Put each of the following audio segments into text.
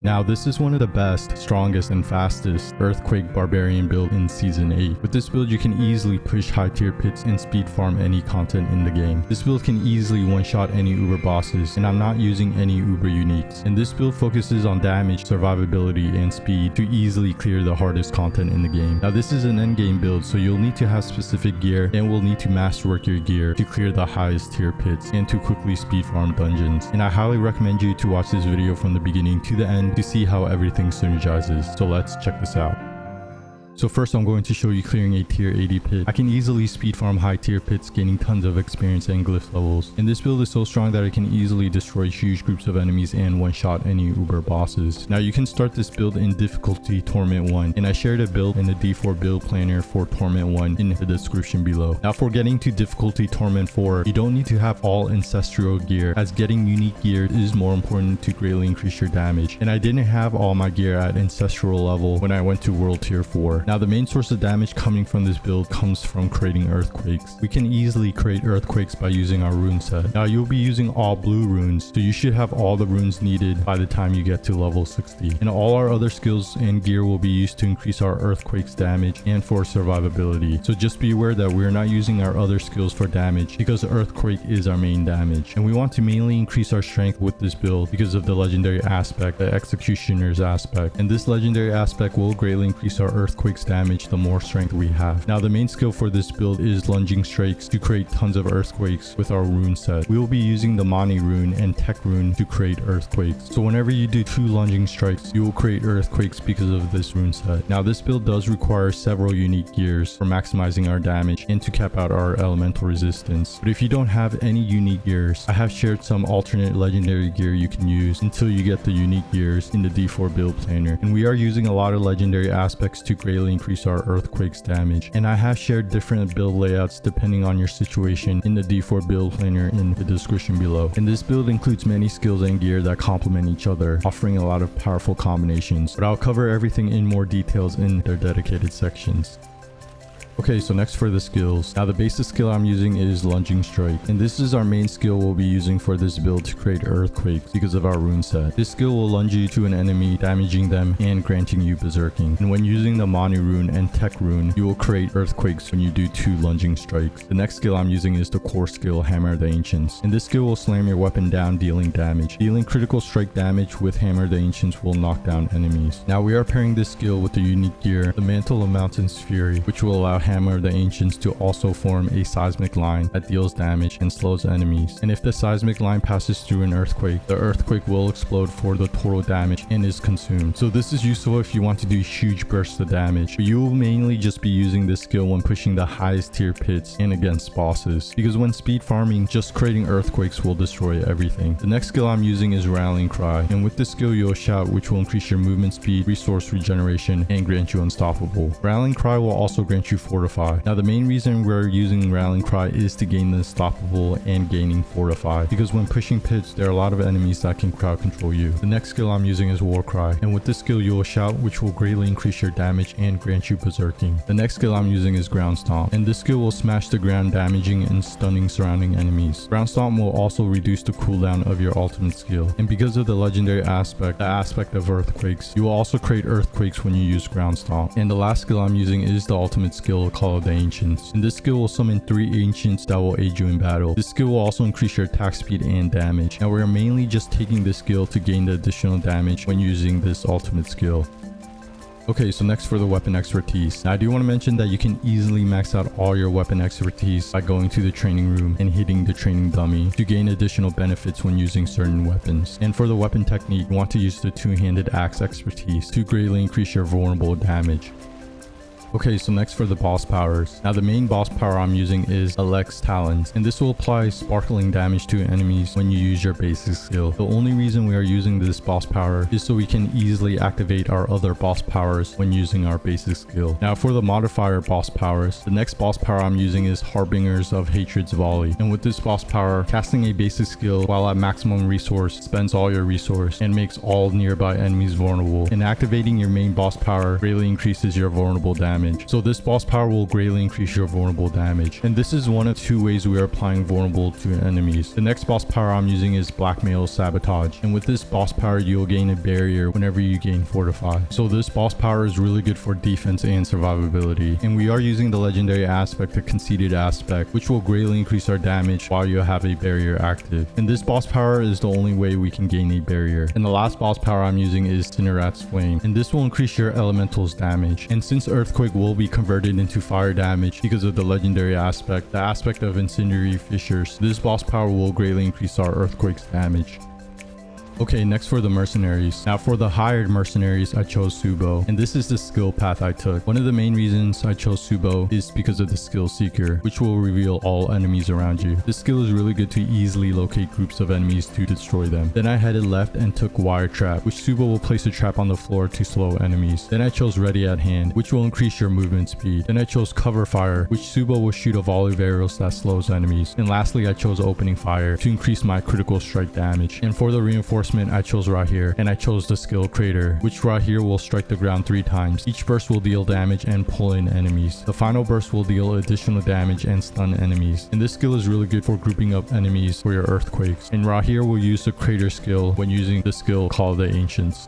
Now this is one of the best, strongest, and fastest Earthquake Barbarian build in Season 8. With this build you can easily push high tier pits and speed farm any content in the game. This build can easily one-shot any uber bosses, and I'm not using any uber uniques. And this build focuses on damage, survivability, and speed to easily clear the hardest content in the game. Now this is an endgame build, so you'll need to have specific gear and will need to masterwork your gear to clear the highest tier pits and to quickly speed farm dungeons. And I highly recommend you to watch this video from the beginning to the end to see how everything synergizes. So let's check this out. So first I'm going to show you clearing a tier 80 pit. I can easily speed farm high tier pits, gaining tons of experience and glyph levels. And this build is so strong that it can easily destroy huge groups of enemies and one-shot any uber bosses. Now you can start this build in difficulty Torment 1, and I shared a build in the D4 build planner for Torment 1 in the description below. Now for getting to difficulty Torment 4, you don't need to have all ancestral gear, as getting unique gear is more important to greatly increase your damage. And I didn't have all my gear at ancestral level when I went to world tier 4. Now the main source of damage coming from this build comes from creating earthquakes. We can easily create earthquakes by using our rune set. Now you'll be using all blue runes, so you should have all the runes needed by the time you get to level 60. And all our other skills and gear will be used to increase our earthquakes damage and for survivability. So just be aware that we're not using our other skills for damage because earthquake is our main damage. And we want to mainly increase our strength with this build because of the legendary aspect, the executioner's aspect. And this legendary aspect will greatly increase our earthquakes damage the more strength we have. Now the main skill for this build is lunging strikes to create tons of earthquakes with our rune set. We will be using the Mani rune and Tech rune to create earthquakes. So whenever you do 2 lunging strikes, you will create earthquakes because of this rune set. Now this build does require several unique gears for maximizing our damage and to cap out our elemental resistance. But if you don't have any unique gears, I have shared some alternate legendary gear you can use until you get the unique gears in the D4 build planner. And we are using a lot of legendary aspects to greatly increase our earthquakes damage, and I have shared different build layouts depending on your situation in the D4 build planner in the description below. And this build includes many skills and gear that complement each other, offering a lot of powerful combinations, but I'll cover everything in more details in their dedicated sections. Okay, so next for the skills. Now the basic skill I'm using is Lunging Strike, and this is our main skill we'll be using for this build to create earthquakes because of our rune set. This skill will lunge you to an enemy, damaging them and granting you berserking. And when using the Mani rune and Tech rune, you will create earthquakes when you do 2 lunging strikes. The next skill I'm using is the core skill, Hammer the Ancients, and this skill will slam your weapon down, dealing damage. Dealing critical strike damage with Hammer the Ancients will knock down enemies. Now we are pairing this skill with the unique gear, the Mantle of Mountain's Fury, which will allow Hammer the Ancients to also form a seismic line that deals damage and slows enemies. And if the seismic line passes through an earthquake, the earthquake will explode for the total damage and is consumed. So this is useful if you want to do huge bursts of damage, but you will mainly just be using this skill when pushing the highest tier pits and against bosses, because when speed farming, just creating earthquakes will destroy everything. The next skill I'm using is Rallying Cry, and with this skill you'll shout, which will increase your movement speed, resource regeneration, and grant you unstoppable. Rallying Cry will also grant you Fortify. Now the main reason we're using Rallying Cry is to gain the Unstoppable and gaining Fortify, because when pushing pits there are a lot of enemies that can crowd control you. The next skill I'm using is War Cry, and with this skill you will shout, which will greatly increase your damage and grant you berserking. The next skill I'm using is Ground Stomp, and this skill will smash the ground, damaging and stunning surrounding enemies. Ground Stomp will also reduce the cooldown of your ultimate skill, and because of the legendary aspect, the aspect of earthquakes, you will also create earthquakes when you use Ground Stomp. And the last skill I'm using is the ultimate skill, Call of the Ancients, and this skill will summon 3 ancients that will aid you in battle. This skill will also increase your attack speed and damage. Now we are mainly just taking this skill to gain the additional damage when using this ultimate skill. Okay, so next for the weapon expertise. Now I do want to mention that you can easily max out all your weapon expertise by going to the training room and hitting the training dummy to gain additional benefits when using certain weapons. And for the weapon technique, you want to use the 2-handed axe expertise to greatly increase your vulnerable damage. Okay, so next for the boss powers. Now the main boss power I'm using is Alex Talons, and this will apply sparkling damage to enemies when you use your basic skill. The only reason we are using this boss power is so we can easily activate our other boss powers when using our basic skill. Now for the modifier boss powers, the next boss power I'm using is Harbingers of Hatred's Volley, and with this boss power, casting a basic skill while at maximum resource spends all your resource and makes all nearby enemies vulnerable, and activating your main boss power greatly increases your vulnerable damage. damage. So this boss power will greatly increase your vulnerable damage. And this is one of 2 ways we are applying vulnerable to enemies. The next boss power I'm using is Blackmail Sabotage. And with this boss power, you'll gain a barrier whenever you gain Fortify. So this boss power is really good for defense and survivability. And we are using the legendary aspect, the conceited aspect, which will greatly increase our damage while you have a barrier active. And this boss power is the only way we can gain a barrier. And the last boss power I'm using is Cinderat's Flame. And this will increase your elemental's damage. And since Earthquake will be converted into fire damage because of the legendary aspect, the aspect of incendiary fissures, this boss power will greatly increase our Earthquake's damage. Okay, next for the mercenaries. Now for the hired mercenaries, I chose Subo, and this is the skill path I took. One of the main reasons I chose Subo is because of the skill Seeker, which will reveal all enemies around you. This skill is really good to easily locate groups of enemies to destroy them. Then I headed left and took Wire Trap, which Subo will place a trap on the floor to slow enemies. Then I chose Ready at Hand, which will increase your movement speed. Then I chose Cover Fire, which Subo will shoot a volley of arrows that slows enemies. And lastly, I chose Opening Fire to increase my critical strike damage. And for the reinforcement, I chose Rahir, and I chose the skill Crater, which Rahir will strike the ground 3 times. Each burst will deal damage and pull in enemies. The final burst will deal additional damage and stun enemies. And this skill is really good for grouping up enemies for your earthquakes. And Rahir will use the Crater skill when using the skill Call of the Ancients.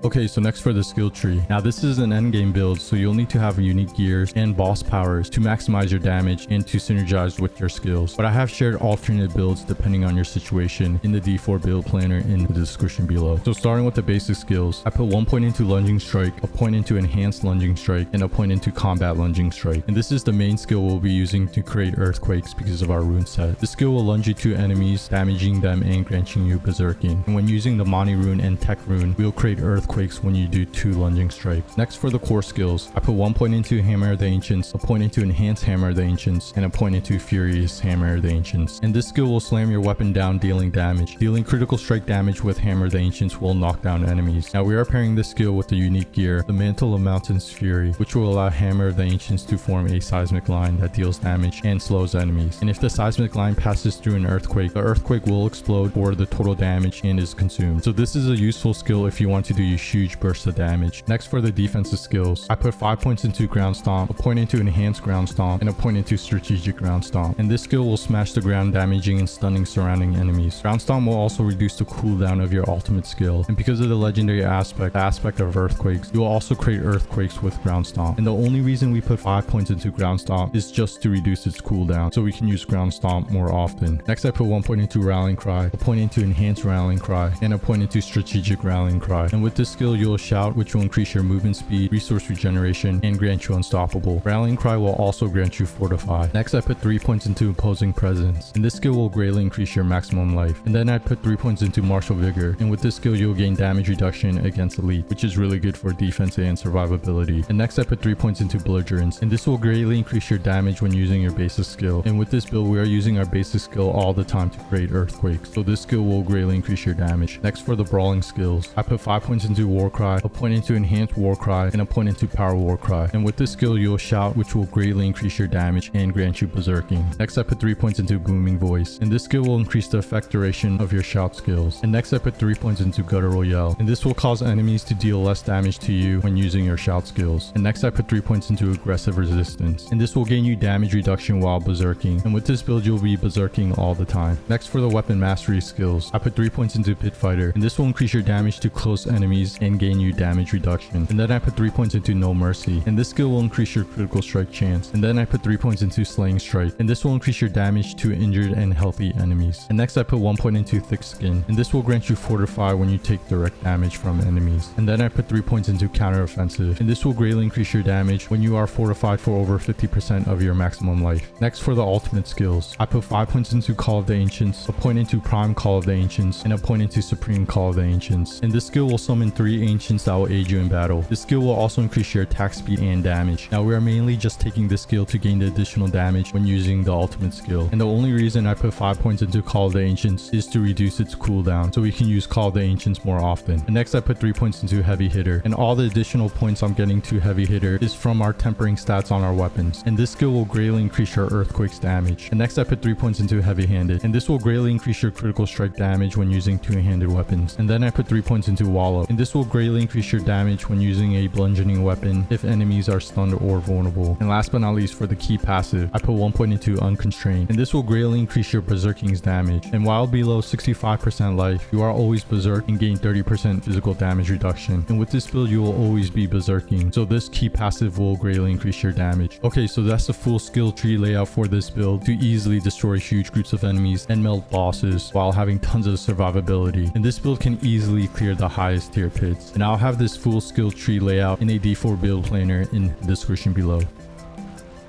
Okay, so next for the skill tree. Now this is an endgame build, so you'll need to have unique gears and boss powers to maximize your damage and to synergize with your skills. But I have shared alternate builds depending on your situation in the D4 build planner in the description below. So starting with the basic skills, I put 1 point into Lunging Strike, a point into Enhanced Lunging Strike, and a point into Combat Lunging Strike. And this is the main skill we'll be using to create earthquakes because of our rune set. This skill will lunge you to enemies, damaging them and granting you berserking. And when using the Mani rune and Tech rune, we'll create earthquakes when you do 2 lunging strikes. Next for the core skills, I put 1 point into Hammer of the Ancients, a point into Enhanced Hammer of the Ancients, and a point into Furious Hammer of the Ancients. And this skill will slam your weapon down, dealing damage. Dealing critical strike damage with Hammer of the Ancients will knock down enemies. Now we are pairing this skill with the unique gear, the Mantle of Mountain's Fury, which will allow Hammer of the Ancients to form a seismic line that deals damage and slows enemies. And if the seismic line passes through an earthquake, the earthquake will explode for the total damage and is consumed. So this is a useful skill if you want to do a huge burst of damage. Next for the defensive skills, I put 5 points into Ground Stomp, a point into Enhanced Ground Stomp, and a point into Strategic Ground Stomp. And this skill will smash the ground, damaging and stunning surrounding enemies. Ground Stomp will also reduce the cooldown of your ultimate skill. And because of the legendary aspect, the aspect of earthquakes, you will also create earthquakes with Ground Stomp. And the only reason we put 5 points into Ground Stomp is just to reduce its cooldown, so we can use Ground Stomp more often. Next, I put 1 point into Rallying Cry, a point into Enhanced Rallying Cry, and a point into Strategic Rallying Cry. And with this skill, you'll Shout, which will increase your movement speed, resource regeneration, and grant you Unstoppable. Rallying Cry will also grant you Fortify. Next, I put 3 points into Imposing Presence, and this skill will greatly increase your maximum life. And then I put 3 points into Martial Vigor, and with this skill, you'll gain damage reduction against Elite, which is really good for defense and survivability. And next, I put 3 points into Belligerence, and this will greatly increase your damage when using your basic skill. And with this build, we are using our basic skill all the time to create earthquakes, so this skill will greatly increase your damage. Next, for the brawling skills, I put 5 points into Warcry, a point into Enhanced Warcry, and a point into Power Warcry. And with this skill, you'll Shout, which will greatly increase your damage and grant you Berserking. Next, I put 3 points into Booming Voice, and this skill will increase the effect duration of your shout skills. And next, I put 3 points into Guttural Yell, and this will cause enemies to deal less damage to you when using your shout skills. And next, I put 3 points into Aggressive Resistance, and this will gain you damage reduction while berserking. And with this build, you'll be berserking all the time. Next, for the weapon mastery skills, I put 3 points into Pit Fighter, and this will increase your damage to close enemies and gain you damage reduction. And then I put 3 points into No Mercy, and this skill will increase your critical strike chance. And then I put 3 points into Slaying Strike, and this will increase your damage to injured and healthy enemies. And next, I put 1 point into Thick Skin, and this will grant you Fortify when you take direct damage from enemies. And then I put 3 points into Counter Offensive, and this will greatly increase your damage when you are fortified for over 50% of your maximum life. Next, for the ultimate skills, I put 5 points into Call of the Ancients, a point into Prime Call of the Ancients, and a point into Supreme Call of the Ancients. And this skill will summon 3 Ancients that will aid you in battle. This skill will also increase your attack speed and damage. Now, we are mainly just taking this skill to gain the additional damage when using the ultimate skill. And the only reason I put 5 points into Call of the Ancients is to reduce its cooldown, so we can use Call of the Ancients more often. And next, I put 3 points into Heavy Hitter, and all the additional points I'm getting to Heavy Hitter is from our tempering stats on our weapons. And this skill will greatly increase your Earthquake's damage. And next, I put 3 points into Heavy Handed, and this will greatly increase your critical strike damage when using two-handed weapons. And then I put 3 points into Wallow, and this this will greatly increase your damage when using a bludgeoning weapon if enemies are stunned or vulnerable. And last but not least, for the key passive, I put 1 point into Unconstrained, and this will greatly increase your berserking's damage. And while below 65% life, you are always berserk and gain 30% physical damage reduction. And with this build, you will always be berserking, so this key passive will greatly increase your damage. Okay, so that's the full skill tree layout for this build to easily destroy huge groups of enemies and melt bosses while having tons of survivability. And this build can easily clear the highest tier pits. And I'll have this full skill tree layout in a D4 build planner in the description below.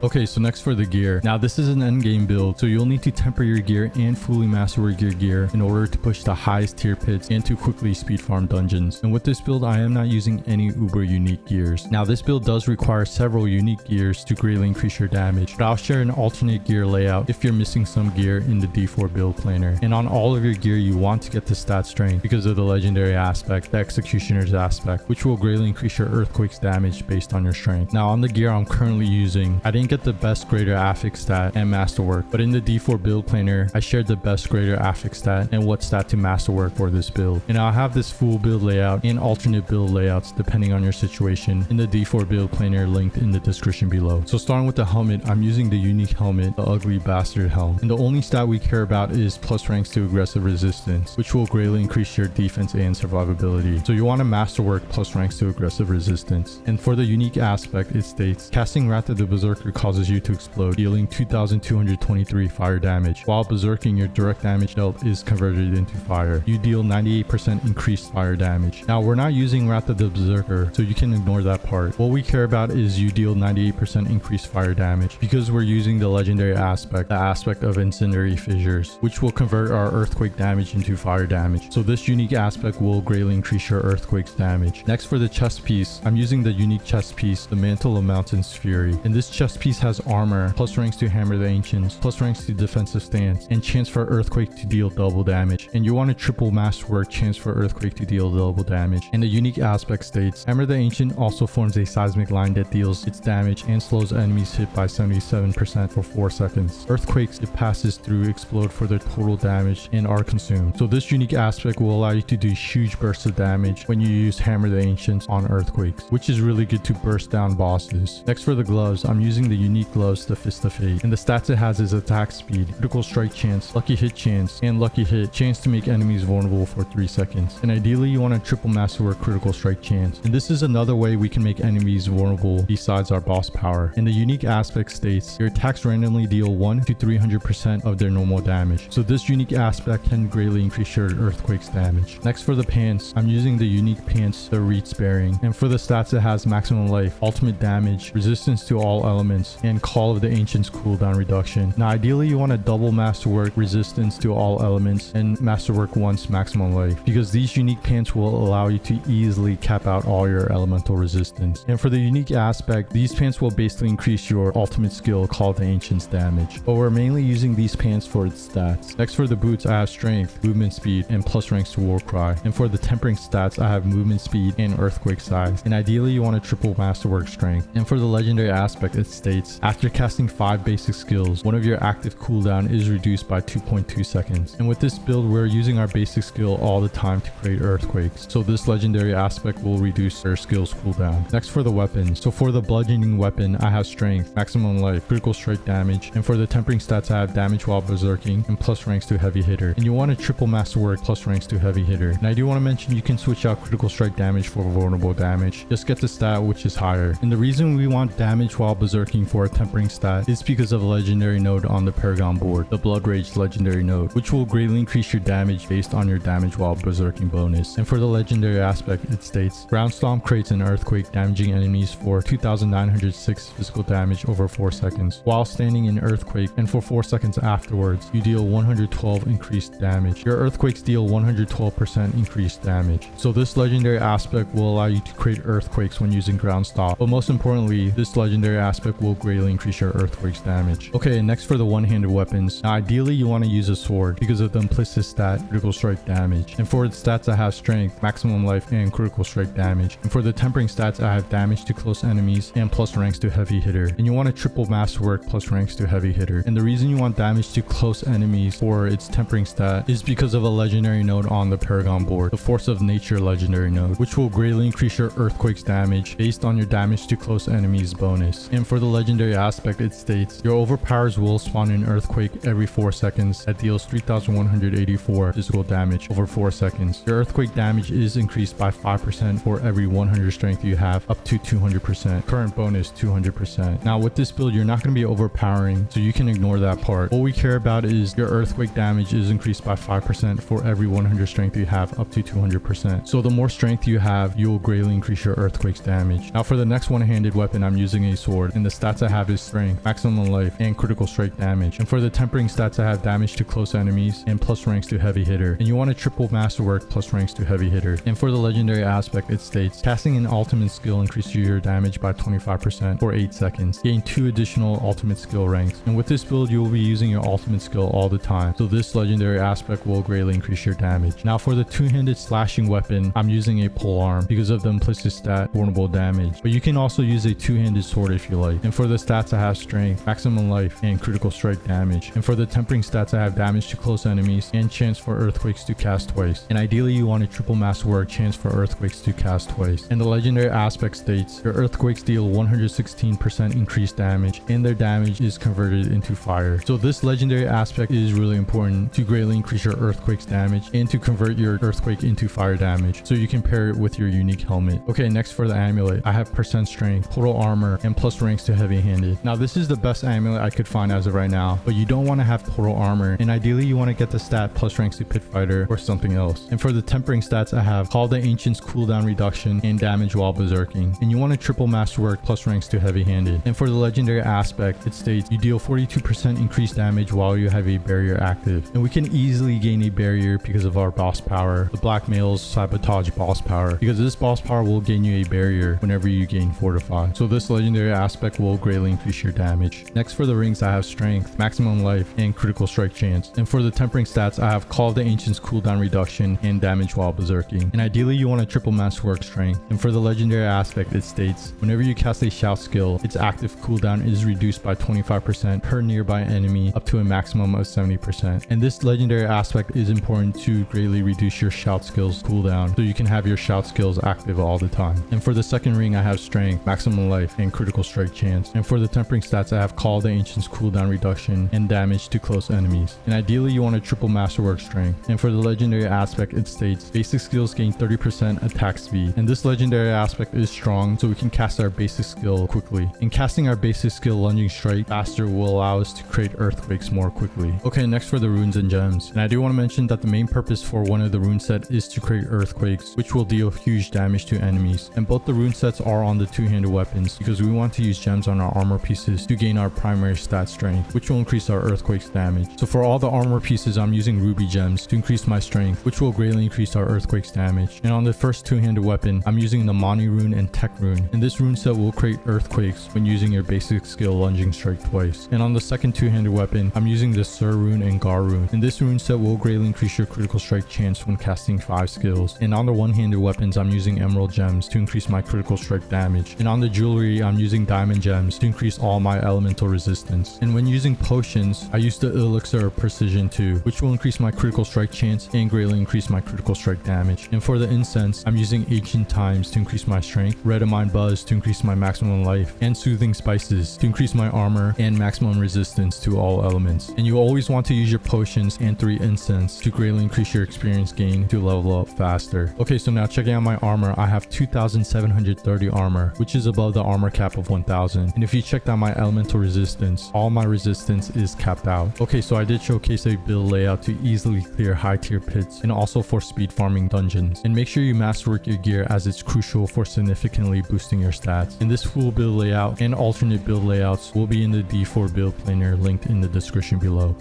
Okay, so next for the gear. Now this is an endgame build, so you'll need to temper your gear and fully masterwork your gear in order to push the highest tier pits and to quickly speed farm dungeons. And with this build, I am not using any uber unique gears. Now this build does require several unique gears to greatly increase your damage, but I'll share an alternate gear layout if you're missing some gear in the D4 build planner. And on all of your gear, you want to get the stat strength because of the legendary aspect, the executioner's aspect, which will greatly increase your earthquake's damage based on your strength. Now on the gear I'm currently using, I didn't get the best greater affix stat and masterwork, but in the D4 build planner I shared the best greater affix stat and what stat to masterwork for this build. And I'll have this full build layout and alternate build layouts depending on your situation in the D4 build planner linked in the description below. So starting with the helmet, I'm using the unique helmet, the ugly bastard helm, and the only stat we care about is plus ranks to aggressive resistance, which will greatly increase your defense and survivability. So you want to masterwork plus ranks to aggressive resistance. And for the unique aspect, it states casting Wrath of the Berserker causes you to explode, dealing 2223 fire damage. While berserking, your direct damage dealt is converted into fire. You deal 98% increased fire damage. Now we're not using Wrath of the Berserker, so you can ignore that part. What we care about is you deal 98% increased fire damage because we're using the legendary aspect, the aspect of incendiary fissures, which will convert our earthquake damage into fire damage. So this unique aspect will greatly increase your earthquake's damage. Next for the chest piece, I'm using the unique chest piece, the Mantle of Mountain's Fury. And this chest piece has armor, plus ranks to Hammer the Ancients, plus ranks to defensive stance, and chance for earthquake to deal double damage. And you want a triple masterwork, chance for earthquake to deal double damage. And the unique aspect states Hammer the Ancient also forms a seismic line that deals its damage and slows enemies hit by 77% for 4 seconds. Earthquakes it passes through explode for their total damage and are consumed. So this unique aspect will allow you to do huge bursts of damage when you use Hammer the Ancients on earthquakes, which is really good to burst down bosses. Next for the gloves, I'm using the unique gloves, the Fist of Fate, and the stats it has is attack speed, critical strike chance, lucky hit chance, and lucky hit chance to make enemies vulnerable for 3 seconds. And ideally you want a triple masterwork critical strike chance, and this is another way we can make enemies vulnerable besides our boss power. And the unique aspect states your attacks randomly deal 1 to 300% of their normal damage, so this unique aspect can greatly increase your earthquake's damage. Next for the pants, I'm using the unique pants, the Reed Sparing, and for the stats it has maximum life, ultimate damage, resistance to all elements, and Call of the Ancients cooldown reduction. Now ideally you want a double masterwork, resistance to all elements, and masterwork once maximum life, because these unique pants will allow you to easily cap out all your elemental resistance. And for the unique aspect, these pants will basically increase your ultimate skill, Call of the Ancients damage, but we're mainly using these pants for its stats. Next for the boots, I have strength, movement speed, and plus ranks to Warcry. And for the tempering stats, I have movement speed and earthquake size, and ideally you want a triple masterwork strength. And for the legendary aspect, it states after casting 5 basic skills, one of your active cooldown is reduced by 2.2 seconds. And with this build, we're using our basic skill all the time to create earthquakes, so this legendary aspect will reduce their skills cooldown. Next for the weapons, so for the bludgeoning weapon, I have strength, maximum life, critical strike damage, and for the tempering stats, I have damage while berserking and plus ranks to heavy hitter. And you want a triple masterwork plus ranks to heavy hitter. And I do want to mention you can switch out critical strike damage for vulnerable damage, just get the stat which is higher. And the reason we want damage while berserking for a tempering stat is because of a legendary node on the Paragon board, the Blood Rage legendary node, which will greatly increase your damage based on your damage while berserking bonus. And for the legendary aspect, it states Ground Stomp creates an earthquake, damaging enemies for 2906 physical damage over 4 seconds while standing in earthquake, and for 4 seconds afterwards you deal 112 increased damage. Your earthquakes deal 112% increased damage, so this legendary aspect will allow you to create earthquakes when using Ground Stomp. But most importantly, this legendary aspect will greatly increase your Earthquake's damage. Okay, next for the one-handed weapons. Now ideally you want to use a sword because of the implicit stat critical strike damage. And for its stats I have strength, maximum life, and critical strike damage. And for the tempering stats I have damage to close enemies and plus ranks to heavy hitter. And you want a triple masterwork plus ranks to heavy hitter. And the reason you want damage to close enemies for its tempering stat is because of a legendary node on the Paragon board, the Force of Nature legendary node, which will greatly increase your Earthquake's damage based on your damage to close enemies bonus. And for the legendary aspect, it states your overpowers will spawn an Earthquake every 4 seconds that deals 3184 physical damage over 4 seconds. Your Earthquake damage is increased by 5% for every 100 strength you have, up to 200%. Current bonus 200%. Now with this build you're not going to be overpowering, so you can ignore that part. All we care about is your Earthquake damage is increased by 5% for every 100 strength you have, up to 200%. So the more strength you have, you will greatly increase your Earthquake's damage. Now for the next one-handed weapon, I'm using a sword, and the stats I have is strength, maximum life, and critical strike damage. And for the tempering stats I have damage to close enemies and plus ranks to heavy hitter. And you want a triple masterwork plus ranks to heavy hitter. And for the legendary aspect, it states casting an ultimate skill increases your damage by 25% for 8 seconds. Gain 2 additional ultimate skill ranks. And with this build you will be using your ultimate skill all the time, so this legendary aspect will greatly increase your damage. Now for the two-handed slashing weapon, I'm using a polearm because of the implicit stat vulnerable damage, but you can also use a two-handed sword if you like. And for the stats I have strength, maximum life, and critical strike damage. And for the tempering stats I have damage to close enemies and chance for Earthquakes to cast twice. And ideally you want a triple masterwork chance for Earthquakes to cast twice. And the legendary aspect states your Earthquakes deal 116% increased damage and their damage is converted into fire. So this legendary aspect is really important to greatly increase your Earthquake's damage and to convert your Earthquake into fire damage, so you can pair it with your unique helmet. Okay, next for the amulet, I have percent strength, total armor, and plus ranks to heavy-handed. Now this is the best amulet I could find as of right now, but you don't want to have total armor, and ideally you want to get the stat plus ranks to pit fighter or something else. And for the tempering stats I have Call the Ancients cooldown reduction and damage while berserking. And you want a triple masterwork plus ranks to heavy-handed. And for the legendary aspect, it states you deal 42% increased damage while you have a barrier active. And we can easily gain a barrier because of our boss power, the Blackmail's Sabotage boss power, because this boss power will gain you a barrier whenever you gain fortify. So this legendary aspect will greatly increase your damage. Next for the rings I have strength, maximum life, and critical strike chance. And for the tempering stats I have Call of the Ancients cooldown reduction and damage while berserking. And ideally you want a triple masterwork strength. And for the legendary aspect, it states whenever you cast a shout skill, its active cooldown is reduced by 25% per nearby enemy up to a maximum of 70%. And this legendary aspect is important to greatly reduce your shout skills cooldown, so you can have your shout skills active all the time. And for the second ring I have strength, maximum life, and critical strike chance. And for the tempering stats I have Call the Ancients cooldown reduction and damage to close enemies. And ideally you want a triple masterwork strength. And for the legendary aspect, it states basic skills gain 30% attack speed. And this legendary aspect is strong, so we can cast our basic skill quickly. And casting our basic skill lunging strike faster will allow us to create Earthquakes more quickly. Okay, next for the runes and gems. And I do want to mention that the main purpose for one of the rune set is to create Earthquakes, which will deal huge damage to enemies. And both the rune sets are on the two-handed weapons because we want to use gems on our armor pieces to gain our primary stat strength, which will increase our Earthquake's damage. So for all the armor pieces, I'm using ruby gems to increase my strength, which will greatly increase our Earthquake's damage. And on the first two-handed weapon, I'm using the Mani rune and Tech rune. And this rune set will create Earthquakes when using your basic skill lunging strike twice. And on the second two-handed weapon, I'm using the Sur rune and Gar rune. And this rune set will greatly increase your critical strike chance when casting 5 skills. And on the one-handed weapons, I'm using emerald gems to increase my critical strike damage. And on the jewelry, I'm using diamond gems to increase all my elemental resistance. And when using potions, I use the elixir of precision 2, which will increase my critical strike chance and greatly increase my critical strike damage. And for the incense, I'm using ancient times to increase my strength, redamine buzz to increase my maximum life, and soothing spices to increase my armor and maximum resistance to all elements. And you always want to use your potions and 3 incense to greatly increase your experience gain to level up faster. Okay, so now checking out my armor, I have 2730 armor, which is above the armor cap of 1000. And if you check out my elemental resistance, all my resistance is capped out. Okay, so I did showcase a build layout to easily clear high tier pits and also for speed farming dungeons. And make sure you masterwork your gear as it's crucial for significantly boosting your stats. And this full build layout and alternate build layouts will be in the D4 build planner linked in the description below.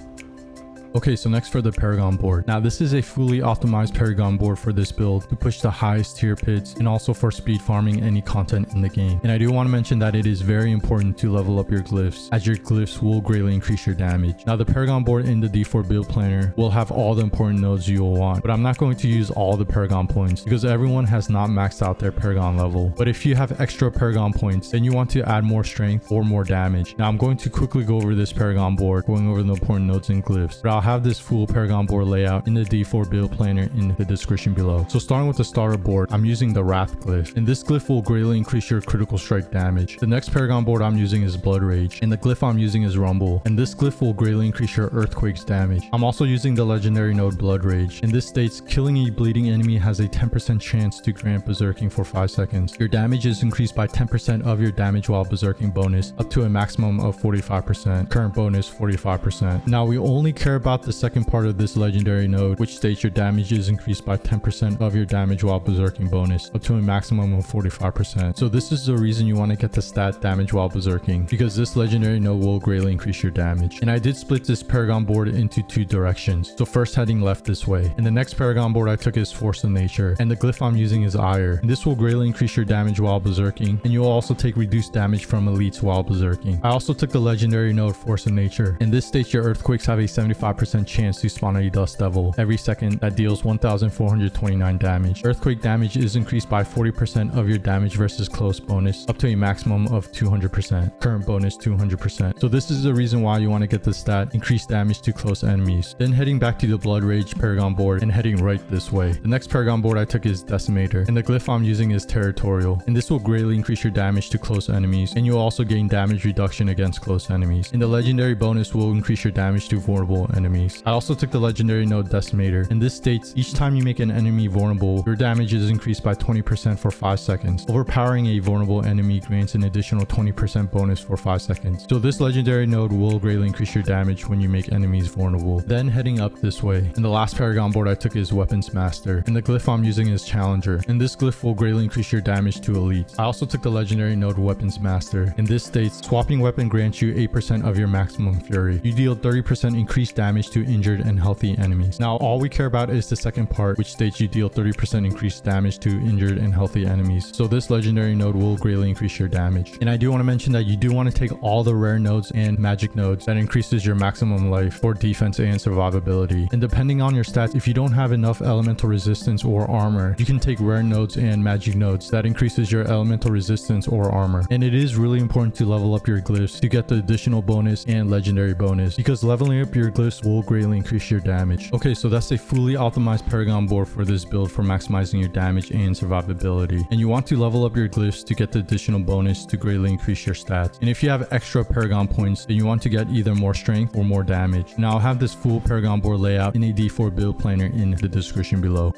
Okay, so next for the Paragon Board. Now this is a fully optimized Paragon Board for this build to push the highest tier pits and also for speed farming any content in the game. And I do want to mention that it is very important to level up your glyphs, as your glyphs will greatly increase your damage. Now the Paragon Board in the D4 build planner will have all the important nodes you will want, but I'm not going to use all the Paragon points because everyone has not maxed out their Paragon level. But if you have extra Paragon points, then you want to add more strength or more damage. Now I'm going to quickly go over this Paragon Board, going over the important nodes and glyphs, but I'll have this full Paragon Board layout in the D4 build planner in the description below. So starting with the starter board, I'm using the Wrath glyph, and this glyph will greatly increase your critical strike damage. The next Paragon Board I'm using is Blood Rage, and the glyph I'm using is Rumble, and this glyph will greatly increase your Earthquake's damage. I'm also using the legendary node Blood Rage, and this states killing a bleeding enemy has a 10% chance to grant berserking for 5 seconds. Your damage is increased by 10% of your damage while berserking bonus up to a maximum of 45%. Current bonus 45%. Now we only care about the second part of this legendary node, which states your damage is increased by 10% of your damage while berserking bonus up to a maximum of 45%. So this is the reason you want to get the stat damage while berserking, because this legendary node will greatly increase your damage. And I did split this Paragon Board into 2 directions. So first heading left this way, and the next Paragon Board I took is Force of Nature, and the glyph I'm using is Ire, and this will greatly increase your damage while berserking, and you'll also take reduced damage from elites while berserking. I also took the legendary node Force of Nature, and this states your earthquakes have a 75% chance to spawn a dust devil every second that deals 1429 damage. Earthquake damage is increased by 40% of your damage versus close bonus up to a maximum of 200%. Current bonus 200%. So this is the reason why you want to get the stat increased damage to close enemies. Then heading back to the Blood Rage Paragon Board and heading right this way. The next Paragon Board I took is Decimator, and the glyph I'm using is Territorial, and this will greatly increase your damage to close enemies, and you'll also gain damage reduction against close enemies. And the legendary bonus will increase your damage to vulnerable enemies. I also took the legendary node Decimator, and this states each time you make an enemy vulnerable, your damage is increased by 20% for 5 seconds. Overpowering a vulnerable enemy grants an additional 20% bonus for 5 seconds. So this legendary node will greatly increase your damage when you make enemies vulnerable. Then heading up this way, and the last Paragon Board I took is Weapons Master, and the glyph I'm using is Challenger, and this glyph will greatly increase your damage to elites. I also took the legendary node Weapons Master, and this states swapping weapon grants you 8% of your maximum fury. You deal 30% increased damage to injured and healthy enemies. Now all we care about is the second part, which states you deal 30% increased damage to injured and healthy enemies. So this legendary node will greatly increase your damage. And I do want to mention that you do want to take all the rare nodes and magic nodes that increases your maximum life for defense and survivability. And depending on your stats, if you don't have enough elemental resistance or armor, you can take rare nodes and magic nodes that increases your elemental resistance or armor. And it is really important to level up your glyphs to get the additional bonus and legendary bonus, because leveling up your glyphs will greatly increase your damage. Okay, so that's a fully optimized Paragon Board for this build for maximizing your damage and survivability. And you want to level up your glyphs to get the additional bonus to greatly increase your stats. And if you have extra Paragon points, then you want to get either more strength or more damage. Now I'll have this full Paragon Board layout in a D4 build planner in the description below.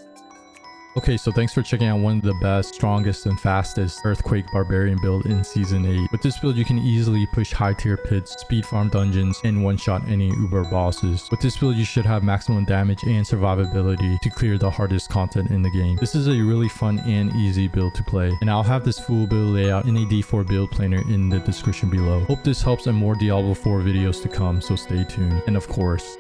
Okay, so thanks for checking out one of the best, strongest, and fastest Earthquake Barbarian build in Season 8. With this build, you can easily push high tier pits, speed farm dungeons, and one-shot any uber bosses. With this build, you should have maximum damage and survivability to clear the hardest content in the game. This is a really fun and easy build to play, and I'll have this full build layout in a D4 build planner in the description below. Hope this helps and more Diablo 4 videos to come, so stay tuned. And of course,